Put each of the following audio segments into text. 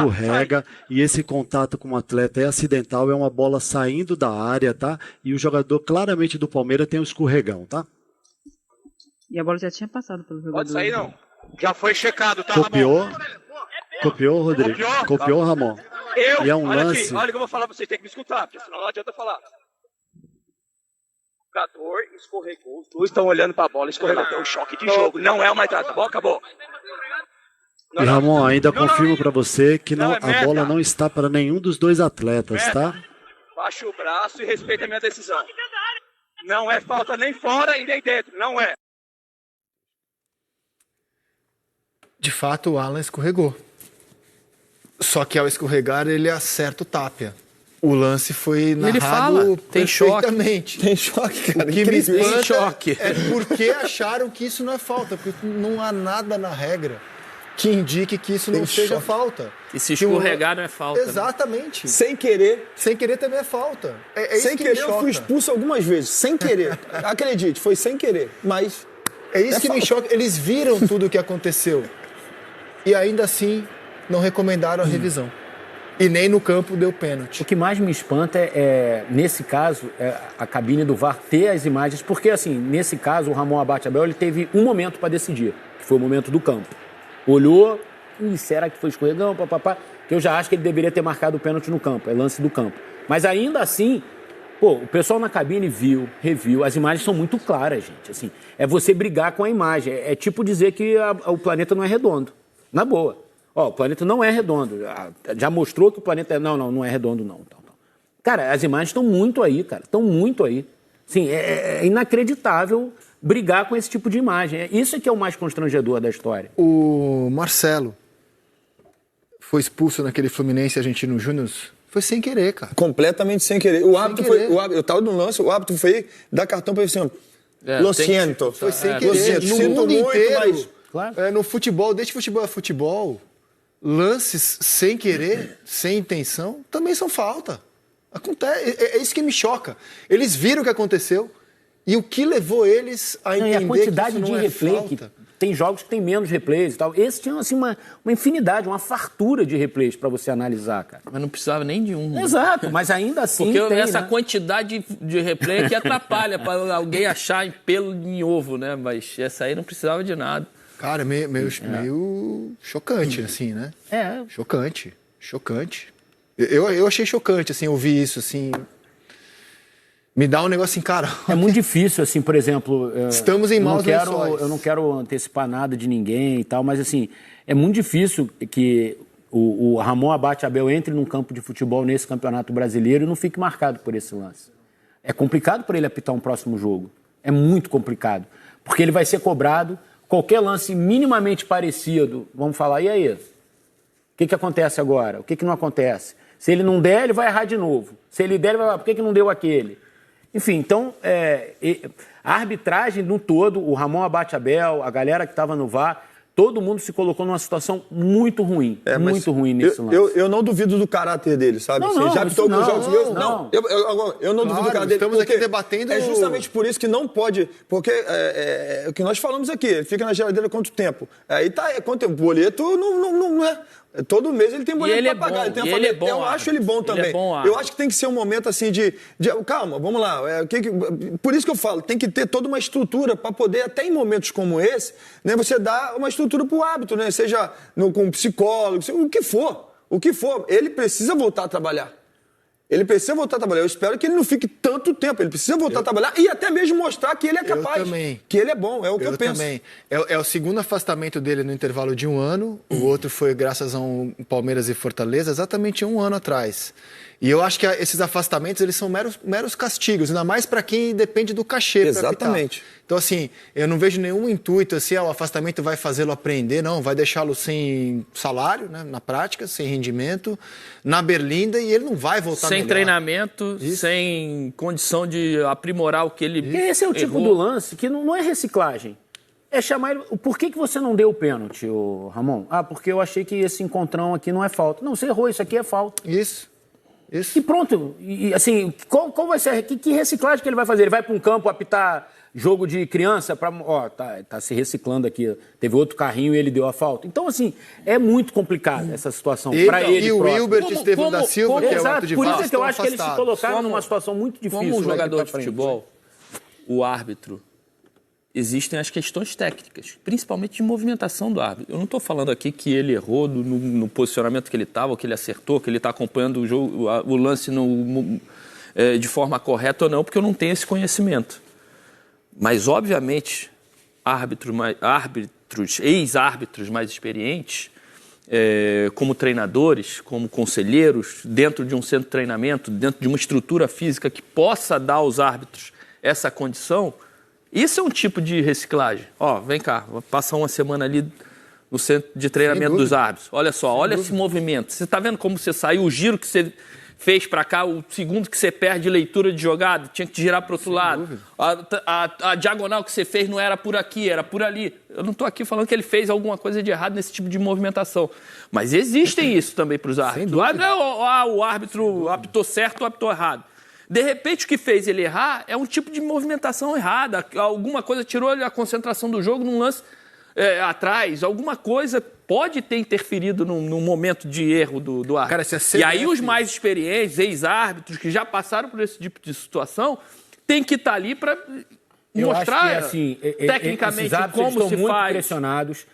escorrega e esse contato com o atleta é acidental, é uma bola saindo da área, tá? E o jogador claramente do Palmeiras tem um escorregão, tá? E a bola já tinha passado pelo jogador. Pode sair, não. Já foi checado, tá, Copiou? Ramon? Copiou, Rodrigo? Copiou, Ramon? E é um olha lance... aqui, olha o que eu vou falar pra vocês, tem que me escutar, porque senão não adianta falar. O jogador escorregou, os dois estão olhando pra bola, escorregou, tem um choque de jogo, não é uma entrada, tá bom? Acabou. E Ramon, ainda confirmo para você que Não, a bola não está para nenhum dos dois atletas, tá? Baixa o braço e respeita a minha decisão. Não é falta nem fora e nem dentro, não é. De fato, o Alan escorregou. Só que ao escorregar, ele acerta o Tapia. O lance foi narrado Ele fala, tem perfeitamente. choque. Tem choque, cara. O que me espanta Tem choque. é porque acharam que isso não é falta, porque não há nada na regra que indique que isso não seja falta. E se escorregar não é falta. Exatamente. Né? Sem querer. Sem querer também é falta. Sem querer eu fui expulso algumas vezes. Sem querer. Acredite, foi sem querer. Mas é isso que me choca. Eles viram tudo o que aconteceu. E ainda assim não recomendaram a revisão. E nem no campo deu pênalti. O que mais me espanta nesse caso, a cabine do VAR ter as imagens, porque assim, nesse caso, o Ramon Abate Abel, ele teve um momento para decidir, que foi o momento do campo. Olhou, será que foi escorregão, papapá, que eu já acho que ele deveria ter marcado o pênalti no campo, é lance do campo. Mas ainda assim, o pessoal na cabine reviu, as imagens são muito claras, gente, assim, é você brigar com a imagem, é tipo dizer que o planeta não é redondo, na boa. O planeta não é redondo, já mostrou que o planeta não é redondo não. Cara, as imagens estão muito aí, cara, estão muito aí. Sim, é inacreditável brigar com esse tipo de imagem. Isso é que é o mais constrangedor da história. O Marcelo foi expulso naquele Fluminense Argentino Júnior, foi sem querer, cara. Completamente sem querer. O árbitro foi, eu tava no lance, o árbitro foi dar cartão para ele assim, lo siento. Foi sem querer. No mundo muito, inteiro, mas... claro. No futebol, desde futebol a futebol, lances sem querer, sem intenção, também são falta. Acontece, é isso que me choca. Eles viram o que aconteceu e o que levou eles a entender a quantidade que isso de não é replay, falta. que tem jogos que tem menos replays e tal. Esse tinha assim, uma infinidade, uma fartura de replays para você analisar, cara. Mas não precisava nem de um. Exato, mas ainda assim porque tem, essa né? quantidade de replay que atrapalha para alguém achar em pelo em ovo, né? Mas essa aí não precisava de nada. Cara, meio chocante, assim, né? Chocante. Eu achei chocante, assim, ouvir isso, assim. Me dá um negócio assim, cara... É muito difícil, assim, por exemplo... Estamos em maus lençóis. Eu não quero antecipar nada de ninguém e tal, mas, assim, é muito difícil que o Ramon Abate Abel entre num campo de futebol nesse Campeonato Brasileiro e não fique marcado por esse lance. É complicado para ele apitar um próximo jogo. É muito complicado. Porque ele vai ser cobrado, qualquer lance minimamente parecido, vamos falar, e aí? O que acontece agora? O que não acontece? Se ele não der, ele vai errar de novo. Se ele der, ele vai falar, por que não deu aquele? Enfim, então, a arbitragem no todo, o Ramon Abate Abel, a galera que estava no VAR, todo mundo se colocou numa situação muito ruim, muito ruim nesse lance. Eu não duvido do caráter dele, sabe? Não, já apitou alguns jogos meus? Não. Eu não duvido do caráter dele. Estamos aqui debatendo... É justamente por isso que não pode... Porque é o que nós falamos aqui, ele fica na geladeira quanto tempo? Aí tá, quanto tempo? O boleto não é... Todo mês ele tem boleto pra pagar. Ele tem a família. Eu acho ele bom também. Eu acho que tem que ser um momento assim de calma, vamos lá. Por isso que eu falo, tem que ter toda uma estrutura para poder, até em momentos como esse, né, você dar uma estrutura pro hábito, né? Seja com um psicólogo, o que for. Ele precisa voltar a trabalhar. Eu espero que ele não fique tanto tempo. Ele precisa voltar a trabalhar e até mesmo mostrar que ele é capaz. Que ele é bom, é o que eu penso. Também. É o segundo afastamento dele no intervalo de 1 ano. O outro foi graças a um Palmeiras e Fortaleza, exatamente 1 ano atrás. E eu acho que esses afastamentos, eles são meros castigos, ainda mais para quem depende do cachê. Exatamente. Então, assim, eu não vejo nenhum intuito, assim, o afastamento vai fazê-lo aprender, não, vai deixá-lo sem salário, né, na prática, sem rendimento, na berlinda, e ele não vai voltar sem melhor. Treinamento, sem condição de aprimorar o que ele E esse é o tipo do lance que não é reciclagem. É chamar ele... Por que você não deu o pênalti, Ramon? Porque eu achei que esse encontrão aqui não é falta. Não, você errou, isso aqui é falta. Isso. E pronto. E assim, qual vai ser... Que reciclagem que ele vai fazer? Ele vai para um campo apitar Jogo de criança, tá se reciclando aqui. Teve outro carrinho e ele deu a falta. Então, assim, é muito complicada essa situação para ele e o Wilbert Estevam da Silva, que é o ato de por isso VAR, é que eu acho que eles se colocaram numa situação muito difícil. Como um jogador de futebol, o árbitro, existem as questões técnicas, principalmente de movimentação do árbitro. Eu não estou falando aqui que ele errou no posicionamento que ele estava, ou que ele acertou, que ele está acompanhando o jogo, o lance de forma correta ou não, porque eu não tenho esse conhecimento. Mas, obviamente, ex-árbitros mais experientes, como treinadores, como conselheiros, dentro de um centro de treinamento, dentro de uma estrutura física que possa dar aos árbitros essa condição, isso é um tipo de reciclagem. Vem cá, passa uma semana ali no centro de treinamento dos árbitros. Olha só, olha esse movimento. Você está vendo como você saiu, o giro que você fez para cá, o segundo que você perde leitura de jogada, tinha que girar para o outro lado. A diagonal que você fez não era por aqui, era por ali. Eu não estou aqui falando que ele fez alguma coisa de errado nesse tipo de movimentação. Mas existem isso também para os árbitros. O árbitro apitou certo ou apitou errado. De repente, o que fez ele errar é um tipo de movimentação errada. Alguma coisa tirou a concentração do jogo num lance atrás. Alguma coisa pode ter interferido no momento de erro do árbitro. Cara, se e aí os mais experientes, ex-árbitros, que já passaram por esse tipo de situação, tem que estar ali para mostrar assim, tecnicamente como se muito faz. Pressionados.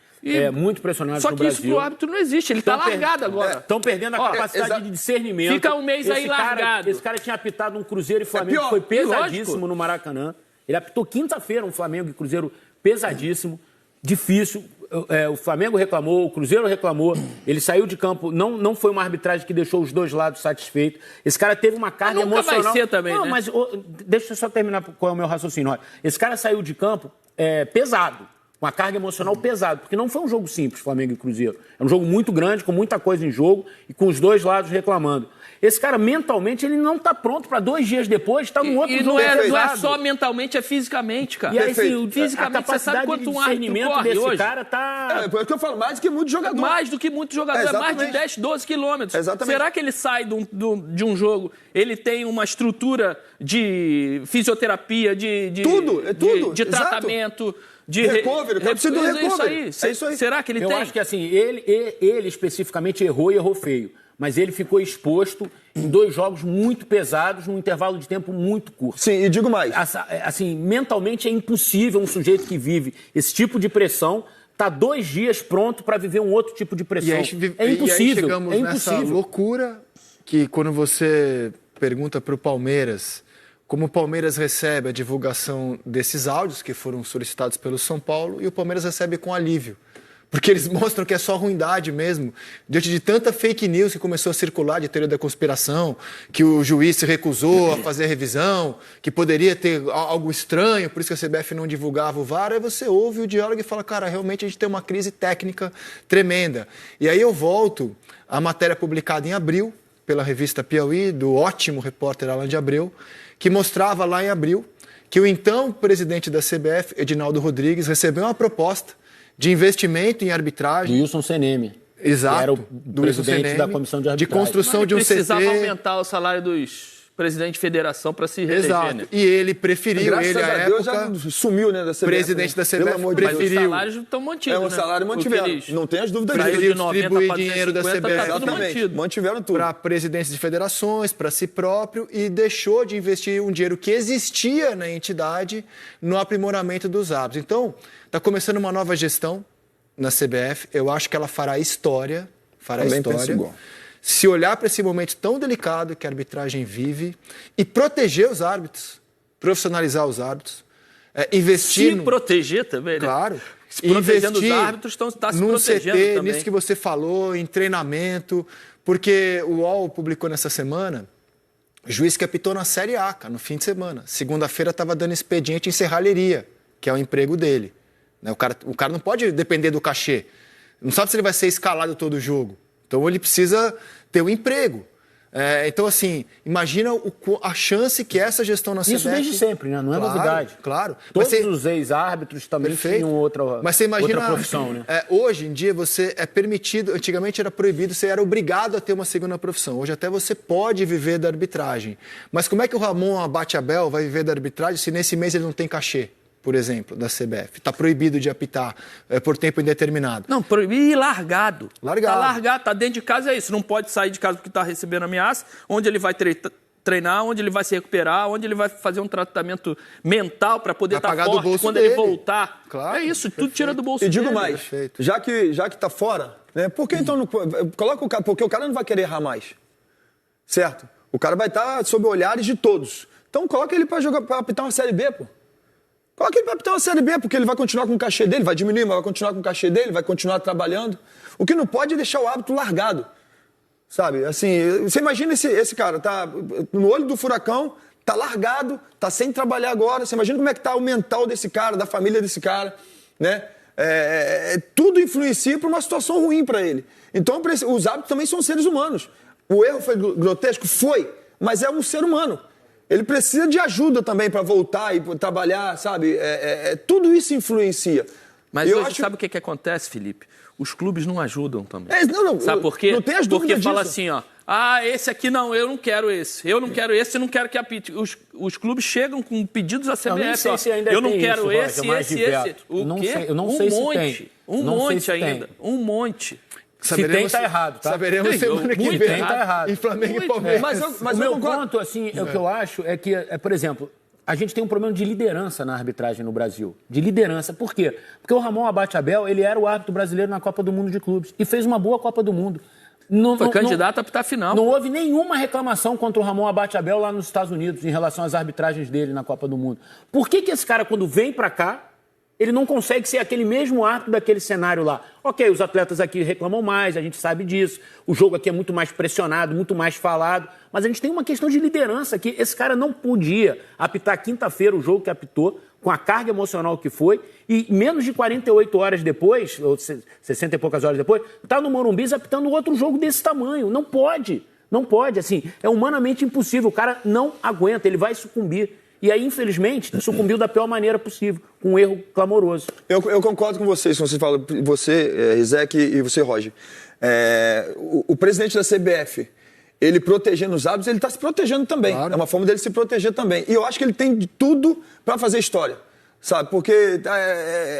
Muito pressionados Só no que Brasil. isso pro árbitro não existe, ele está largado agora. Estão perdendo a capacidade de discernimento. Fica um mês aí largado. Esse cara tinha apitado um Cruzeiro e Flamengo, que foi pesadíssimo no Maracanã. Ele apitou quinta-feira um Flamengo e Cruzeiro pesadíssimo, difícil. O Flamengo reclamou, o Cruzeiro reclamou, ele saiu de campo, não foi uma arbitragem que deixou os dois lados satisfeitos. Esse cara teve uma carga emocional. Vai ser também, né? Mas deixa eu só terminar qual é o meu raciocínio. Olha, esse cara saiu de campo pesado. Uma carga emocional pesada, porque não foi um jogo simples, Flamengo e Cruzeiro. É um jogo muito grande, com muita coisa em jogo e com os dois lados reclamando. Esse cara, mentalmente, ele não está pronto para 2 dias depois estar num outro jogo. Não é só mentalmente, é fisicamente, cara. E aí, assim, fisicamente, você sabe quanto um árbitro corre desse hoje. cara tá... É o que eu falo, mais do que muito jogador. Mais do que muito jogador, é mais de 10, 12 quilômetros. Exatamente. Será que ele sai de um jogo, ele tem uma estrutura de fisioterapia, Tudo, é tudo. de tratamento... De recovery, precisa do recovery. É isso aí. Será que ele tem? Eu acho que assim, ele especificamente errou e errou feio. Mas ele ficou exposto em 2 jogos muito pesados, num intervalo de tempo muito curto. Sim, e digo mais. Assim, mentalmente é impossível um sujeito que vive esse tipo de pressão tá 2 dias pronto para viver um outro tipo de pressão. É impossível. E aí chegamos nessa loucura que quando você pergunta para o Palmeiras como o Palmeiras recebe a divulgação desses áudios que foram solicitados pelo São Paulo, e o Palmeiras recebe com alívio. Porque eles mostram que é só ruindade mesmo. Diante de tanta fake news que começou a circular de teoria da conspiração, que o juiz se recusou a fazer a revisão, que poderia ter algo estranho, por isso que a CBF não divulgava o VAR, aí você ouve o diálogo e fala, cara, realmente a gente tem uma crise técnica tremenda. E aí eu volto à matéria publicada em abril, pela revista Piauí, do ótimo repórter Alan de Abreu, que mostrava lá em abril que o então presidente da CBF, Edinaldo Rodrigues, recebeu uma proposta de investimento em arbitragem. Do Wilson Seneme. Exato. Que era o presidente da comissão de arbitragem. De construção de um CT. Precisava aumentar o salário dos presidente de federação para se reeleger. Exato. Né? E ele preferiu, graças ele a Deus já sumiu, né, da CBF. Presidente da CBF preferiu. Mas os salários estão mantidos, o salário mantiveram. Não tem as dúvidas disso. Preferiu distribuir dinheiro da CBF. Exatamente. Mantiveram tudo. Para presidentes de federações, para si próprio, e deixou de investir um dinheiro que existia na entidade no aprimoramento dos árbitros. Então, está começando uma nova gestão na CBF. Eu acho que ela fará história. Se olhar para esse momento tão delicado que a arbitragem vive e proteger os árbitros, profissionalizar os árbitros, investir... Se proteger também, né? Claro. Se protegendo os árbitros, está se protegendo CT, também. Nisso que você falou, em treinamento, porque o UOL publicou nessa semana juiz que apitou na Série A, cara, no fim de semana. Segunda-feira estava dando expediente em serralheria, que é o emprego dele. O cara não pode depender do cachê. Não sabe se ele vai ser escalado todo jogo. Então, ele precisa ter um emprego. Então, assim, imagina a chance que essa gestão na CBF... Isso desde sempre, né? Não é novidade. Claro. Todos os ex-árbitros também tinham outra profissão, né? Hoje em dia, você é permitido... Antigamente era proibido, você era obrigado a ter uma segunda profissão. Hoje até você pode viver da arbitragem. Mas como é que o Ramon Abate Abel vai viver da arbitragem se nesse mês ele não tem cachê? por exemplo, da CBF. Está proibido de apitar por tempo indeterminado. Não, proibido e largado. Largado. Tá largado, tá dentro de casa, é isso. Não pode sair de casa porque está recebendo ameaça, onde ele vai treinar, onde ele vai se recuperar, onde ele vai fazer um tratamento mental para poder estar forte quando ele voltar. Claro, é isso, perfeito. tudo tira do bolso E dele. digo mais, já que tá fora, né, por que então não coloca o cara? Porque o cara não vai querer errar mais, certo? O cara vai estar sob olhares de todos. Então coloca ele para jogar, para apitar uma Série B, pô. Coloca ele para apitar uma Série B, porque ele vai continuar com o cachê dele, vai diminuir, mas vai continuar com o cachê dele, vai continuar trabalhando. O que não pode é deixar o árbitro largado. Sabe, assim, você imagina esse cara, tá no olho do furacão, tá largado, tá sem trabalhar agora, você imagina como é que tá o mental desse cara, da família desse cara, né? Tudo influencia para uma situação ruim para ele. Então, os árbitros também são seres humanos. O erro foi grotesco? Foi, mas é um ser humano. Ele precisa de ajuda também para voltar e trabalhar, sabe? Tudo isso influencia. Mas hoje, sabe o que acontece, Felipe? Os clubes não ajudam também. Não, sabe por quê? Não tem as dúvidas Porque fala disso. assim, ó. Esse aqui não, eu não quero esse. Eu não quero esse e não quero que apite. Os clubes chegam com pedidos à CBF. Nem sei se ainda eu não tem quero isso, esse, Roger, esse. Eu não sei, eu não um sei se monte. tem. Um Não sei monte se ainda. tem. Um monte. Se tem, tá errado, tá? Saberemos semana que muito vem. errado. Tá errado. Em Flamengo Muito e Palmeiras. Mas o eu meu concordo. ponto, assim, o que eu acho é que, por exemplo, a gente tem um problema de liderança na arbitragem no Brasil. De liderança. Por quê? Porque o Ramon Abate Abel, ele era o árbitro brasileiro na Copa do Mundo de Clubes e fez uma boa Copa do Mundo. Foi candidato a apitar a final. Não houve nenhuma reclamação contra o Ramon Abate Abel lá nos Estados Unidos em relação às arbitragens dele na Copa do Mundo. Por que esse cara, quando vem pra cá, ele não consegue ser aquele mesmo árbitro daquele cenário lá? Ok, os atletas aqui reclamam mais, a gente sabe disso. O jogo aqui é muito mais pressionado, muito mais falado. Mas a gente tem uma questão de liderança que esse cara não podia apitar quinta-feira o jogo que apitou, com a carga emocional que foi, e menos de 48 horas depois, ou 60 e poucas horas depois, tá no Morumbi apitando outro jogo desse tamanho. Não pode. Não pode, assim, é humanamente impossível. O cara não aguenta, ele vai sucumbir. E aí, infelizmente, sucumbiu da pior maneira possível, com um erro clamoroso. Eu concordo com vocês, quando você fala, você, Rizek, e você, Roger. O presidente da CBF, ele protegendo os árbitros, ele está se protegendo também. Claro. É uma forma dele se proteger também. E eu acho que ele tem de tudo para fazer história, sabe? Porque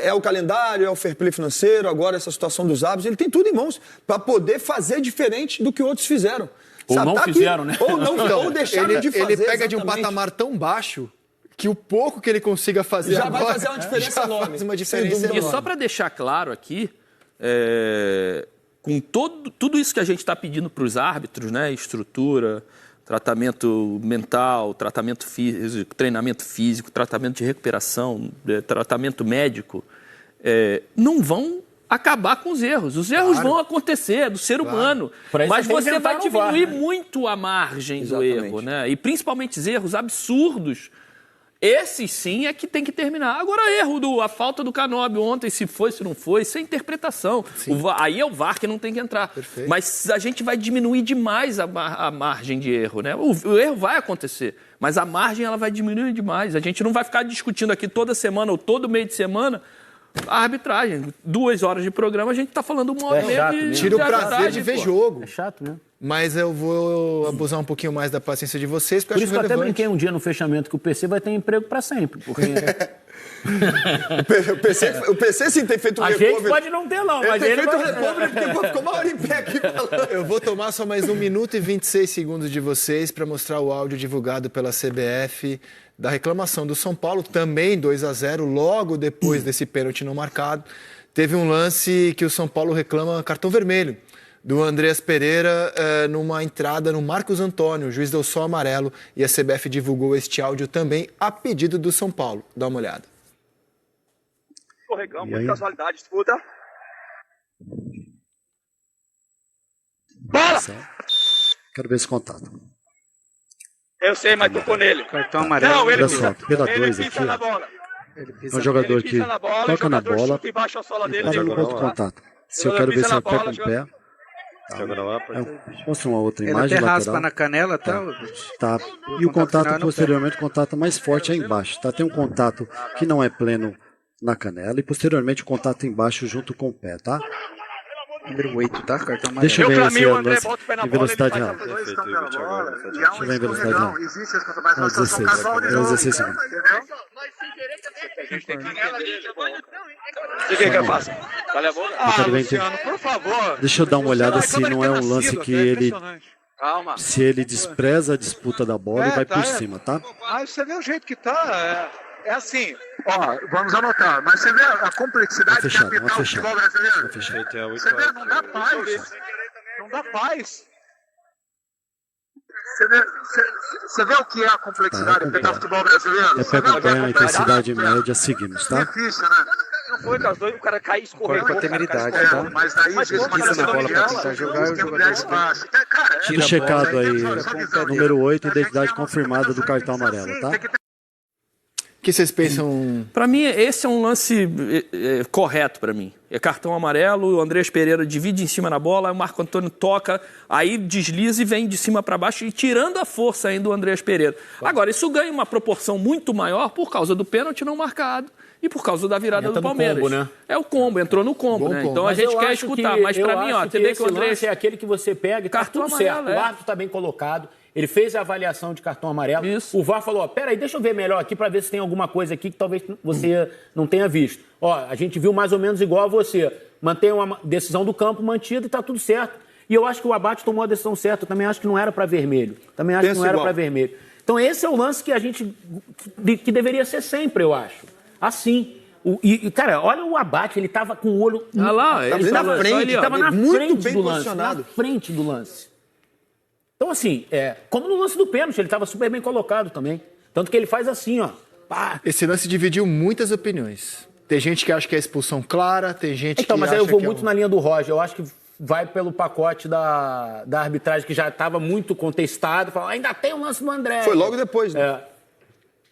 é o calendário, é o fair play financeiro, agora essa situação dos árbitros, ele tem tudo em mãos para poder fazer diferente do que outros fizeram. Ou sabe? não fizeram, né? Ou deixaram de fazer. Ele pega exatamente. de um patamar tão baixo que o pouco que ele consiga fazer já agora, vai fazer uma diferença enorme. Faz uma diferença E enorme. só para deixar claro aqui, com tudo isso que a gente está pedindo para os árbitros, né? Estrutura, tratamento mental, tratamento físico, treinamento físico, tratamento de recuperação, tratamento médico, não vão acabar com os erros. Os erros vão acontecer, é do ser humano. Mas você vai diminuir muito a margem do erro, né? E principalmente os erros absurdos. Esses sim é que tem que terminar. Agora, a falta do Canóbio ontem, se foi, se não foi, isso é interpretação. Aí é o VAR que não tem que entrar. Perfeito. Mas a gente vai diminuir demais a margem de erro, né? O erro vai acontecer, mas a margem ela vai diminuir demais. A gente não vai ficar discutindo aqui toda semana ou todo meio de semana a arbitragem. 2 horas de programa, a gente está falando 1 hora e meia de tira o prazer de ver jogo. É chato, né? Mas eu vou abusar um pouquinho mais da paciência de vocês, porque Por eu isso acho que eu até relevante. brinquei um dia no fechamento que o PC vai ter emprego para sempre. Porque O PC sim tem feito um a recovery. gente pode não ter, não. Ele Mas tem ele feito um vai... recovery porque ficou 1 hora em pé aqui falando. Eu vou tomar só mais 1 minuto e 26 segundos de vocês para mostrar o áudio divulgado pela CBF da reclamação do São Paulo, também 2-0, logo depois desse pênalti não marcado. Teve um lance que o São Paulo reclama cartão vermelho do Andreas Pereira numa entrada no Marcos Antônio. O juiz deu só amarelo e a CBF divulgou este áudio também a pedido do São Paulo. Dá uma olhada. Escorregão, muita casualidade, escuta. Bola! Quero ver esse contato. Eu sei, mas tocou nele. Cartão amarelo. Não, ele Olha só, pela ele 2 pisa aqui, na ó. bola. É um jogador Ele que pisa na bola, o toca na jogador bola chuta embaixo a sola e dele. para no jogador. outro contato. Se eu Jogador quero ver pisa se é na pé bola, com pé. Mostra uma outra Ele imagem até raspa lateral. na canela, tá? Tá. E o contato final é no posteriormente, o contato mais forte é embaixo. Tá? Tem um contato que não é pleno na canela e posteriormente o contato embaixo junto com o pé, tá? Número 8, tá? Cartão amarelo. Deixa eu ver pra esse mim, o André lance bota o pé na em bola, velocidade ele real. faz Deixa eu ver em velocidade real. Não, 16. É 16 segundos. O que que eu faço? Cala a boca. Luciano, por favor. Deixa eu dar uma olhada se Quando não é um tem lance nascido, que é ele... impressionante. Calma. Se ele despreza a disputa da bola e vai por cima, tá? Mas você vê o jeito que tá. É assim. Ó, vamos anotar, mas você vê a complexidade Vai fechar, que é vai apitar o fechar. futebol brasileiro? Vai fechar. Você vê, não dá paz. Não dá paz. Você vê o que é a complexidade de apitar o futebol brasileiro? É pra acompanhar a intensidade média, seguimos, tá? Difícil, né? Não foi com as dois, o cara caiu e escorregou. Concordo com a temeridade, cara, tá? Mas daí Mas existe pisa na bola pra tentar jogar, o jogador espaço. Cara, Tudo checado aí. Número 8, identidade confirmada do cartão amarelo, tá? O que vocês pensam? Para mim, esse é um lance correto para mim. É cartão amarelo, o Andrés Pereira divide em cima na bola, aí o Marco Antônio toca, aí desliza e vem de cima para baixo, e tirando a força ainda do Andrés Pereira. Agora, isso ganha uma proporção muito maior por causa do pênalti não marcado e por causa da virada do Palmeiras. Combo, né? É o combo, entrou no combo, né? combo. Então Mas a gente eu quer acho escutar, que- mas para eu mim, ó, acho você que vê esse que o Andrés... lance é aquele que você pega e tá Cartão tudo amarelo, certo. é. O árbitro tá bem colocado. Ele fez a avaliação de cartão amarelo. Isso. O VAR falou, ó, peraí, deixa eu ver melhor aqui para ver se tem alguma coisa aqui que talvez você não tenha visto. Ó, a gente viu mais ou menos igual a você. Mantém uma decisão do campo mantida e tá tudo certo. E eu acho que o Abate tomou a decisão certa. Eu também acho que não era para vermelho. Também acho que não era para vermelho. Então esse é o lance que a gente... que deveria ser sempre, eu acho. Assim. Cara, olha o Abate, ele tava com o olho... Olha lá, ele tava na frente, ele tava na muito frente bem do lance. posicionado. Na frente do lance. Então, assim, como no lance do pênalti, ele estava super bem colocado também. Tanto que ele faz assim, ó. Pá. Esse lance dividiu muitas opiniões. Tem gente que acha que é expulsão clara, tem gente Então, que mas acha aí eu vou que muito na linha do Roger. Eu acho que vai pelo pacote da arbitragem que já estava muito contestado. Fala, ainda tem o lance do André. Foi logo depois, né? É.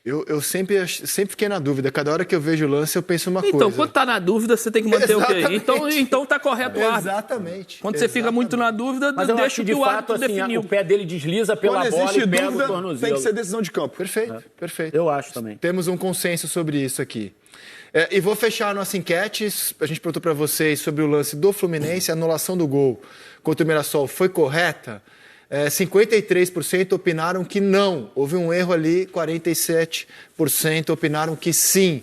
Eu sempre fiquei na dúvida. Cada hora que eu vejo o lance, eu penso uma Então, coisa. quando tá na dúvida, você tem que manter o quê? Exatamente. Então tá correto o árbitro. Exatamente. Quando você fica muito na dúvida, Mas eu acho deixa que, o de que o fato, árbitro assim, definiu. o pé dele desliza pela Quando bola existe e pega o dúvida, tornozelo. tem que ser decisão de campo. Perfeito, perfeito. Eu acho também. Temos um consenso sobre isso aqui. E vou fechar a nossa enquete. A gente perguntou para vocês sobre o lance do Fluminense. A anulação do gol contra o Mirassol foi correta? 53% opinaram que não. Houve um erro ali, 47% opinaram que sim,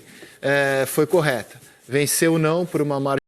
foi correta. Venceu o não por uma margem